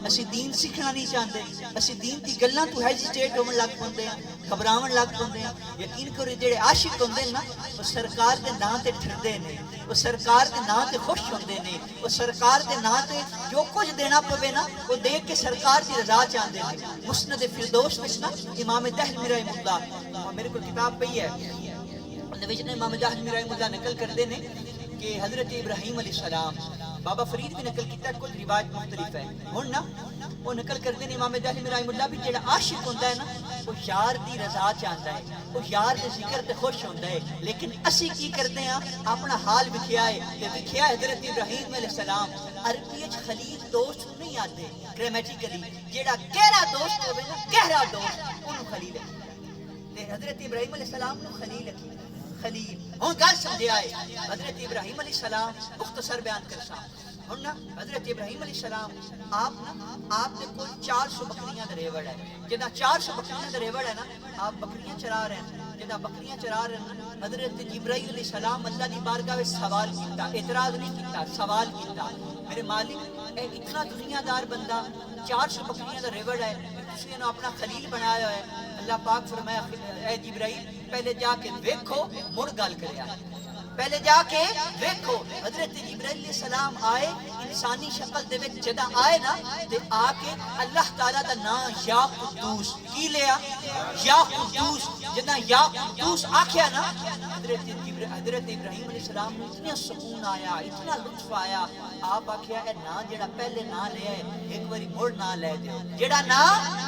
اسی دین سیکھنا نہیں چاہتے، اسی دین دی گلاں تو ہیزیٹیٹ ہون لگ پندے ہیں، گھبراون لگ پندے ہیں۔ یقین کرو جڑے عاشق ہوندے نا وہ سرکار دے نام تے ٹھردے نے، وہ سرکار دے نام تے خوش ہوندے نے، وہ سرکار دے نام تے جو کچھ دینا پوے نا وہ دے کے سرکار دی رضا چاہندے نے۔ مسند فردوس وچ نا امام دہلوی رحمہ اللہ، میرے کو کتاب پئی ہے، اندے وچ امام دہلوی رحمہ اللہ نقل کردے نے کہ حضرت ابراہیم علیہ السلام، بابا فرید بھی نقل کیتا، کچھ روایت مختلف ہے۔ ہن نا وہ نقل کردے نے امام دہلوی رحمہ اللہ بھی جڑا عاشق ہوندا ہے نا وہ یار دی رضا چاہتا ہے، وہ یار دے ذکر تے خوش ہوندا ہے۔ لیکن اسی کی کردے ہیں اپنا حال لکھیا ہے تے لکھیا حضرت ابراہیم علیہ السلام عربی وچ خلیل دوست نہیں آتے گرامیٹیکلی، جڑا گہرا دوست ہوے نا گہرا دوست اونوں خلیل ہے تے حضرت ابراہیم علیہ السلام نو خلیل ہے۔ خلیل ہوں گل سمجھا ہے حضرت ابراہیم علیہ السلام مختصر بیان کرسا ہوں نا حضرت ابراہیم علیہ السلام آپ کے کوئی 400 بکریاں دا ریوڑ ہے، جدا 400 بکریاں دا ریوڑ ہے نا آپ بکریاں چرا رہے ہیں، جدا بکریاں چرا رہے ہیں حضرت جبرائیل علیہ السلام اللہ دی بارگاہ وچ سوال کیتا، اعتراض نہیں کیتا، سوال کیتا، میرے مالک اے اتنا دنیا دار بندہ 400 بکریاں دا ریوڑ ہے تسی انہوں اپنا خلیل بنایا ہے۔ اللہ پاک فرمایا اے جبرائیل پہلے جا کے دیکھو مڑ گل کریا، پہلے جا کے دیکھو۔ حضرت جبرائیل علیہ السلام آئے انسانی شکل دے وچ جدا آئے نا تے آ کے اللہ تعالیٰ دا نام یا قدوس کی لیا، یا قدوس، جدا یا قدوس آکھیا نا حضرت ابراہیم علیہ السلام نے اتنا سکون آیا، اتنا لطف آیا، آپ آکھیا اے نا جڑا پہلے نا لیا ہے ایک باری مڑ نا لے دیو، جڑا نا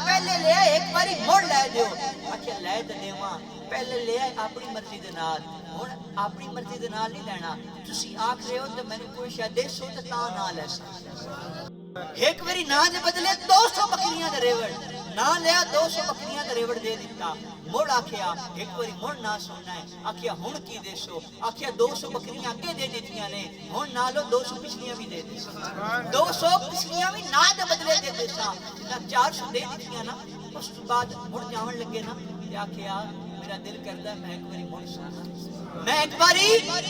پہلے لیا ہے ایک باری مڑ لے دیو۔ آکھیا لے دیواں، پہلے لیا ہے اپنی مرضی دے نال، ہن اپنی مرضی دے نال نہیں لینا، تسی آکھ رہے ہو تے میں نے کوئی شاید دے سو تے تاں نہ لے سکتا، ایک باری نا دے بدلے 200 بکریاں دے ریوڑ نہ لیا، 200 بکریاں دے ریوڑ دے دیتا۔ مڑ آکھیا ایک باری مڑ نہ سننا ہے، آکھیا ہن کی دے سو، آکھیا 200 بکریاں اگے دے دیتیاں نے، ہن نہ لو 200 پچھلیاں بھی دے دے، 200 پچھلیاں بھی نہ دے بدلے دے دیتا، 400 دے دیتیاں نا۔ اس بعد مڑ جاون لگے نا تے آکھیا میرا دل کردا ہے میں ایک باری مڑ سنا، میں ایک باری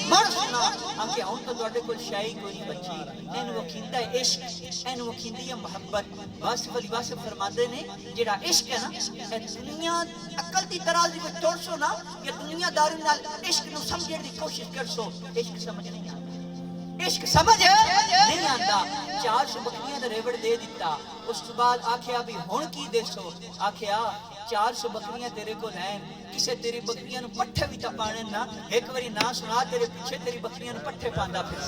مڑ سنا۔ آکھیا ہن تو تواڈے کول شے کوئی نہیں بچی، اینو وکھیندا ہے عشق، اینو وکھیندی ہے محبت۔ واصف علی واصف فرماندے نے جڑا عشق ہے نا اے دنیا عقل دی ترازی وچ توڑ سو نا یا دنیا داری نال عشق نو سمجھن دی کوشش کرسو، عشق سمجھ نہیں آتا، عشق سمجھ نہیں آتا۔ 400 بکریاں دا ریوڑ دے دیتا، اس تو بعد آکھیا بھی ہن کی دے سو، آکھیا 400 بکریاں تیرے کو ہیں، کسے تیری بکریاں نو پٹھے بھی تا پانے نا، ایک باری نہ سنا تیرے پیچھے تیری بکریاں نو پٹھے پاندا پھر۔